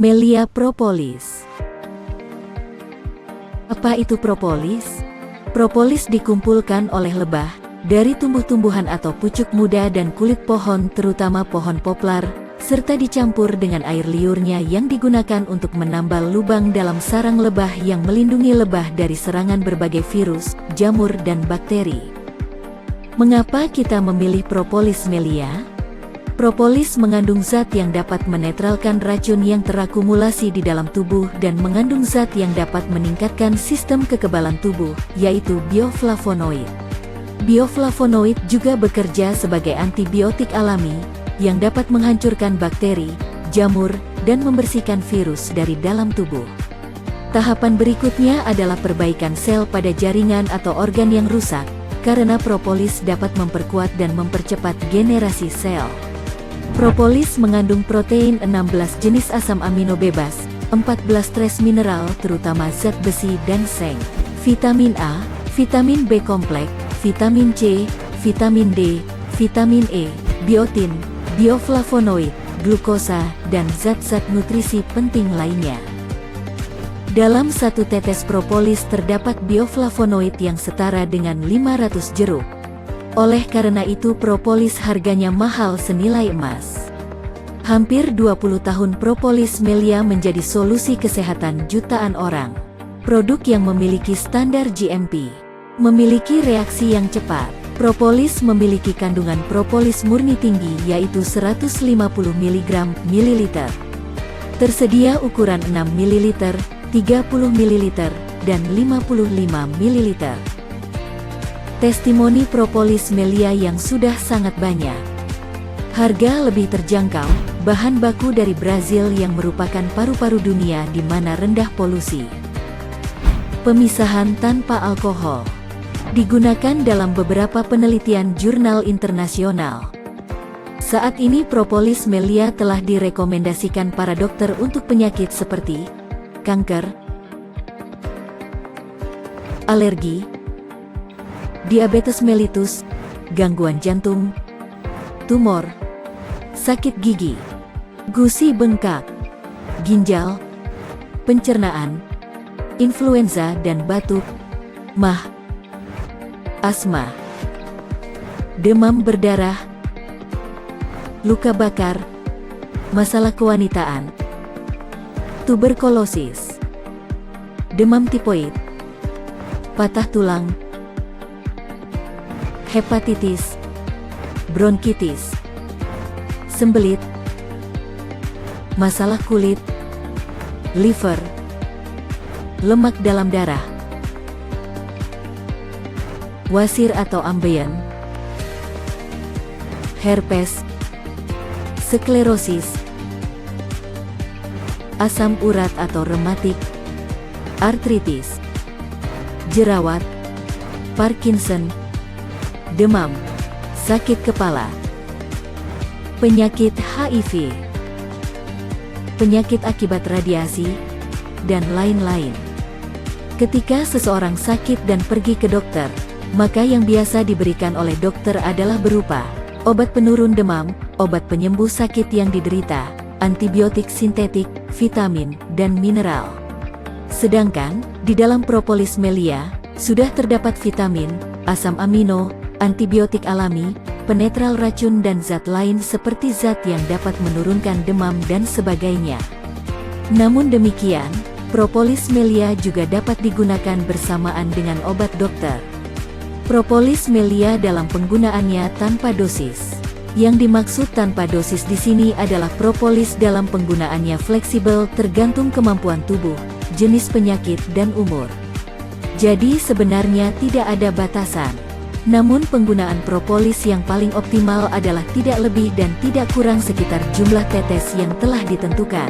Melia propolis. Apa itu propolis? Propolis dikumpulkan oleh lebah dari tumbuh-tumbuhan atau pucuk muda dan kulit pohon, terutama pohon poplar, serta dicampur dengan air liurnya yang digunakan untuk menambal lubang dalam sarang lebah yang melindungi lebah dari serangan berbagai virus, jamur, dan bakteri. Mengapa kita memilih propolis Melia? Propolis mengandung zat yang dapat menetralkan racun yang terakumulasi di dalam tubuh dan mengandung zat yang dapat meningkatkan sistem kekebalan tubuh, yaitu bioflavonoid. Bioflavonoid juga bekerja sebagai antibiotik alami yang dapat menghancurkan bakteri, jamur, dan membersihkan virus dari dalam tubuh. Tahapan berikutnya adalah perbaikan sel pada jaringan atau organ yang rusak, karena propolis dapat memperkuat dan mempercepat generasi sel. Propolis mengandung protein 16 jenis asam amino bebas, 14 trace mineral terutama zat besi dan seng, vitamin A, vitamin B kompleks, vitamin C, vitamin D, vitamin E, biotin, bioflavonoid, glukosa, dan zat-zat nutrisi penting lainnya. Dalam satu tetes propolis terdapat bioflavonoid yang setara dengan 500 jeruk. Oleh karena itu propolis harganya mahal senilai emas. Hampir 20 tahun propolis Melia menjadi solusi kesehatan jutaan orang. Produk yang memiliki standar GMP, memiliki reaksi yang cepat. Propolis memiliki kandungan propolis murni tinggi yaitu 150 mg mililiter. Tersedia ukuran 6 ml, 30 ml, dan 55 ml. Testimoni propolis Melia yang sudah sangat banyak. Harga lebih terjangkau, bahan baku dari Brazil yang merupakan paru-paru dunia di mana rendah polusi. Pemisahan tanpa alkohol. Digunakan dalam beberapa penelitian jurnal internasional. Saat ini propolis Melia telah direkomendasikan para dokter untuk penyakit seperti kanker, alergi, diabetes mellitus, gangguan jantung, tumor, sakit gigi, gusi bengkak, ginjal, pencernaan, influenza dan batuk, MAH, asma, demam berdarah, luka bakar, masalah kewanitaan, tuberkulosis, demam tipoid, patah tulang, hepatitis, bronkitis, sembelit, masalah kulit, liver, lemak dalam darah, wasir atau ambeien, herpes, sklerosis, asam urat atau rematik, artritis, jerawat, Parkinson, demam, sakit kepala, penyakit HIV, penyakit akibat radiasi, dan lain-lain. Ketika seseorang sakit dan pergi ke dokter, maka yang biasa diberikan oleh dokter adalah berupa obat penurun demam, obat penyembuh sakit yang diderita, antibiotik sintetik, vitamin, dan mineral. Sedangkan, di dalam propolis Melia, sudah terdapat vitamin, asam amino, antibiotik alami, penetral racun dan zat lain seperti zat yang dapat menurunkan demam dan sebagainya. Namun demikian, propolis Melia juga dapat digunakan bersamaan dengan obat dokter. Propolis Melia dalam penggunaannya tanpa dosis. Yang dimaksud tanpa dosis di sini adalah propolis dalam penggunaannya fleksibel tergantung kemampuan tubuh, jenis penyakit dan umur. Jadi sebenarnya tidak ada batasan. Namun penggunaan propolis yang paling optimal adalah tidak lebih dan tidak kurang sekitar jumlah tetes yang telah ditentukan.